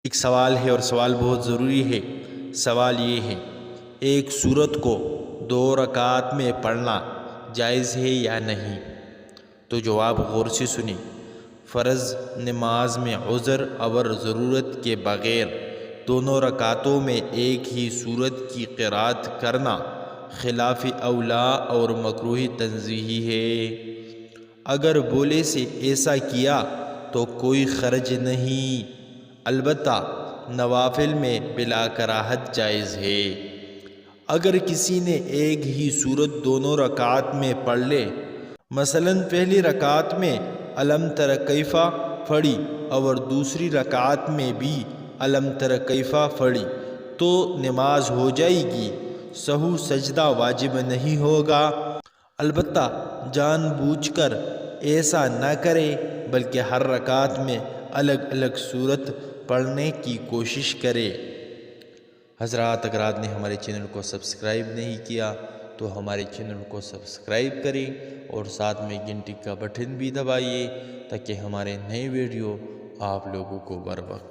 ایک سوال ہے اور سوال بہت ضروری ہے۔ سوال یہ ہے، ایک سورت کو 2 رکعات میں پڑھنا جائز ہے یا نہیں؟ تو جواب غور سے سنیں۔ فرض نماز میں عذر اور ضرورت کے بغیر دونوں رکعتوں میں ایک ہی سورت کی قرأت کرنا خلاف اولا اور مکروہ تنزیہی ہے۔ اگر بولے سے ایسا کیا تو کوئی حرج نہیں، البتہ نوافل میں بلا کراہت جائز ہے۔ اگر کسی نے ایک ہی سورت دونوں رکعات میں پڑھ لے، مثلاً پہلی رکعت میں الم تر کیف پڑھی اور دوسری رکعت میں بھی الم تر کیف پڑھی تو نماز ہو جائے گی، سہو سجدہ واجب نہیں ہوگا۔ البتہ جان بوجھ کر ایسا نہ کرے، بلکہ ہر رکعت میں الگ الگ سورت پڑھنے کی کوشش کرے۔ حضرات، اگر آپ نے ہمارے چینل کو سبسکرائب نہیں کیا تو ہمارے چینل کو سبسکرائب کریں اور ساتھ میں گھنٹی کا بٹن بھی دبائیے تاکہ ہمارے نئے ویڈیو آپ لوگوں کو بر وقت